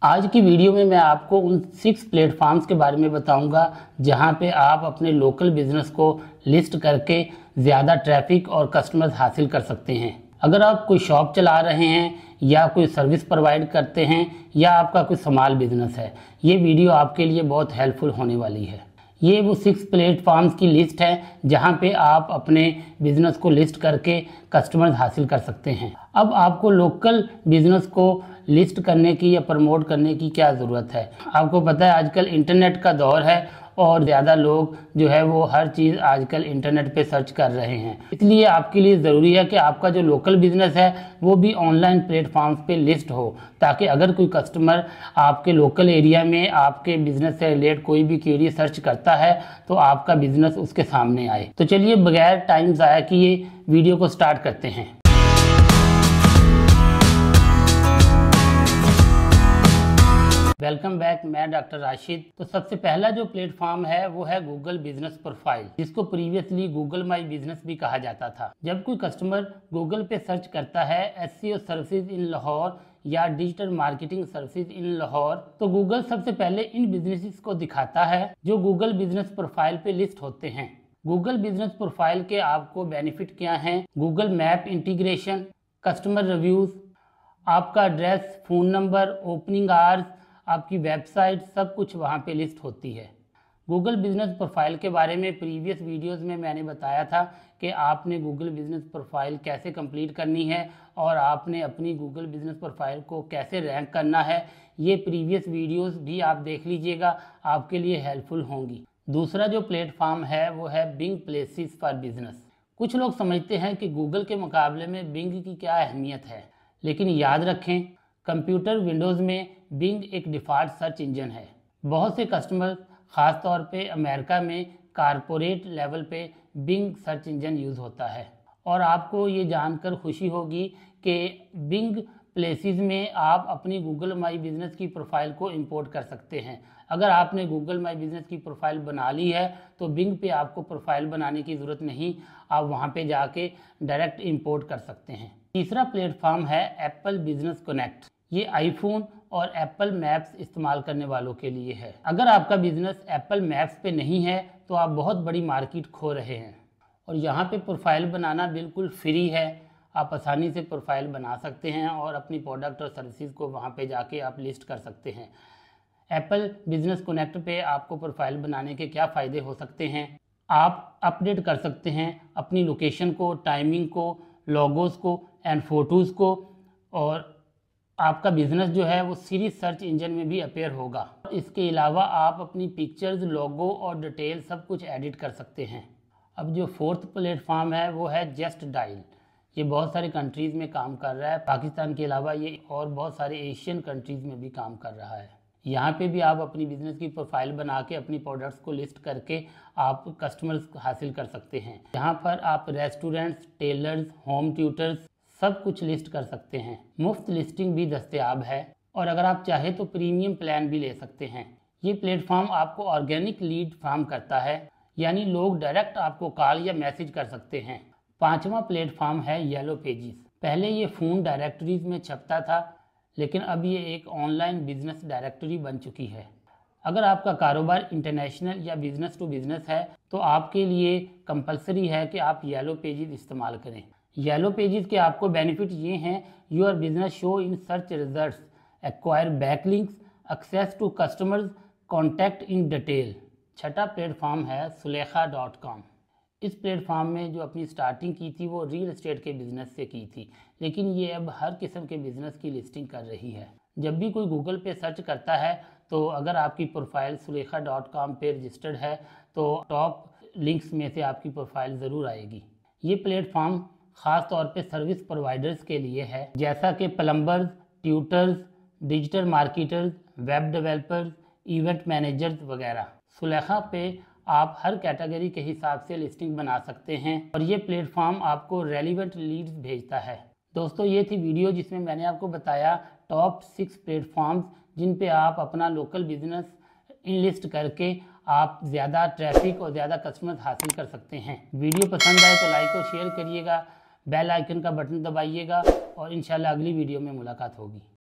आज की वीडियो में मैं आपको उन 6 प्लेटफॉर्म्स के बारे में बताऊंगा जहां पे आप अपने लोकल बिजनेस को लिस्ट करके ज़्यादा ट्रैफिक और कस्टमर्स हासिल कर सकते हैं। अगर आप कोई शॉप चला रहे हैं या कोई सर्विस प्रोवाइड करते हैं या आपका कोई स्मॉल बिजनेस है, ये वीडियो आपके लिए बहुत हेल्पफुल होने वाली है। ये वो 6 प्लेटफॉर्म्स की लिस्ट है जहां पे आप अपने बिजनेस को लिस्ट करके कस्टमर्स हासिल कर सकते हैं। अब आपको लोकल बिजनेस को लिस्ट करने की या प्रमोट करने की क्या ज़रूरत है। आपको पता है आजकल इंटरनेट का दौर है और ज़्यादा लोग जो है वो हर चीज़ आजकल इंटरनेट पे सर्च कर रहे हैं। इसलिए आपके लिए ज़रूरी है कि आपका जो लोकल बिज़नेस है वो भी ऑनलाइन प्लेटफॉर्म्स पे लिस्ट हो, ताकि अगर कोई कस्टमर आपके लोकल एरिया में आपके बिज़नेस से रिलेटेड कोई भी क्वेरी सर्च करता है तो आपका बिज़नेस उसके सामने आए। तो चलिए बगैर टाइम ज़ाया किए वीडियो को स्टार्ट करते हैं। वेलकम बैक, मैं डॉक्टर राशिद। तो सबसे पहला जो प्लेटफॉर्म है वो है गूगल बिजनेस प्रोफाइल, जिसको प्रीवियसली गूगल माई बिजनेस भी कहा जाता था। जब कोई कस्टमर गूगल पे सर्च करता है एसईओ सर्विसेज इन लाहौर या digital marketing services in Lahore, तो गूगल सबसे पहले इन बिजनेसेस को दिखाता है जो गूगल बिजनेस प्रोफाइल पे लिस्ट होते हैं। गूगल बिजनेस प्रोफाइल के आपको बेनिफिट क्या हैं? Google map integration, customer reviews, आपका address, phone number, opening hours, आपकी वेबसाइट, सब कुछ वहाँ पे लिस्ट होती है। गूगल बिजनेस प्रोफाइल के बारे में प्रीवियस वीडियोस में मैंने बताया था कि आपने गूगल बिजनेस प्रोफाइल कैसे कंप्लीट करनी है और आपने अपनी गूगल बिजनेस प्रोफाइल को कैसे रैंक करना है। ये प्रीवियस वीडियोस भी आप देख लीजिएगा, आपके लिए हेल्पफुल होंगी। दूसरा जो प्लेटफॉर्म है वो है बिंग प्लेसेस फॉर बिजनेस। कुछ लोग समझते हैं कि गूगल के मुकाबले में बिंग की क्या अहमियत है, लेकिन याद रखें कंप्यूटर विंडोज़ में बिंग एक डिफ़ॉल्ट सर्च इंजन है। बहुत से कस्टमर ख़ास तौर पे अमेरिका में कारपोरेट लेवल पे बिंग सर्च इंजन यूज़ होता है। और आपको ये जानकर खुशी होगी कि बिंग प्लेसेस में आप अपनी गूगल माई बिज़नेस की प्रोफाइल को इंपोर्ट कर सकते हैं। अगर आपने गूगल माई बिज़नेस की प्रोफाइल बना ली है तो बिंग पे आपको प्रोफाइल बनाने की ज़रूरत नहीं, आप वहाँ पे जाके डायरेक्ट इंपोर्ट कर सकते हैं। तीसरा प्लेटफॉर्म है एप्पल बिजनेस कनेक्ट। ये आईफोन और एप्पल मैप्स इस्तेमाल करने वालों के लिए है। अगर आपका बिजनेस एप्पल मैप्स पे नहीं है तो आप बहुत बड़ी मार्केट खो रहे हैं। और यहाँ पे प्रोफाइल बनाना बिल्कुल फ्री है, आप आसानी से प्रोफाइल बना सकते हैं और अपनी प्रोडक्ट और सर्विसेज को वहाँ पे जाके आप लिस्ट कर सकते हैं। एप्पल बिजनेस कनेक्ट पे आपको प्रोफाइल बनाने के क्या फ़ायदे हो सकते हैं? आप अपडेट कर सकते हैं अपनी लोकेशन को, टाइमिंग को, लोगोस को एंड फोटोज़ को, और आपका बिजनेस जो है वो सीरीज सर्च इंजन में भी अपेयर होगा। इसके अलावा आप अपनी पिक्चर्स, लोगो और डिटेल सब कुछ एडिट कर सकते हैं। अब जो फोर्थ प्लेटफॉर्म है वो है जस्ट डायल। ये बहुत सारी कंट्रीज़ में काम कर रहा है, पाकिस्तान के अलावा ये और बहुत सारे एशियन कंट्रीज़ में भी काम कर रहा है। यहाँ पे भी आप अपनी बिजनेस की प्रोफाइल बना के अपनी प्रोडक्ट्स को लिस्ट करके आप कस्टमर्स हासिल कर सकते हैं। यहाँ पर आप रेस्टोरेंट्स, टेलर्स, होम ट्यूटर्स सब कुछ लिस्ट कर सकते हैं। मुफ्त लिस्टिंग भी दस्तयाब है और अगर आप चाहे तो प्रीमियम प्लान भी ले सकते हैं। ये प्लेटफॉर्म आपको ऑर्गेनिक लीड फार्म करता है, यानी लोग डायरेक्ट आपको कॉल या मैसेज कर सकते हैं। पांचवा प्लेटफॉर्म है येलो पेजेस। पहले ये फ़ोन डायरेक्टरीज में छपता था, लेकिन अब ये एक ऑनलाइन बिजनेस डायरेक्टरी बन चुकी है। अगर आपका कारोबार इंटरनेशनल या बिजनेस टू बिजनेस है तो आपके लिए कंपलसरी है कि आप येलो पेजेस इस्तेमाल करें। येलो पेजेस के आपको बेनिफिट ये हैं: your business show in search results, acquire backlinks, access to customers, contact in detail. छठा प्लेटफॉर्म है सुलेखा.com। इस प्लेटफॉर्म में जो अपनी स्टार्टिंग की थी वो रियल एस्टेट के बिज़नेस से की थी, लेकिन ये अब हर किस्म के बिज़नेस की लिस्टिंग कर रही है। जब भी कोई गूगल पे सर्च करता है तो अगर आपकी प्रोफाइल सुलेखा.com पे रजिस्टर्ड है तो टॉप लिंक्स में से आपकी प्रोफाइल ज़रूर आएगी। ये प्लेटफॉर्म ख़ास तौर पे सर्विस प्रोवाइडर्स के लिए है, जैसा कि plumbers, tutors, digital marketers, web developers, event managers वगैरह। सुलेखा पे आप हर कैटेगरी के हिसाब से लिस्टिंग बना सकते हैं और ये प्लेटफॉर्म आपको रेलिवेंट लीड्स भेजता है। दोस्तों, ये थी वीडियो जिसमें मैंने आपको बताया टॉप 6 प्लेटफॉर्म्स जिन पे आप अपना लोकल बिजनेस लिस्ट करके आप ज़्यादा ट्रैफिक और ज़्यादा कस्टमर्स हासिल कर सकते हैं। वीडियो पसंद आए तो लाइक और शेयर करिएगा, बेल आइकन का बटन दबाइएगा और इंशाल्लाह अगली वीडियो में मुलाकात होगी।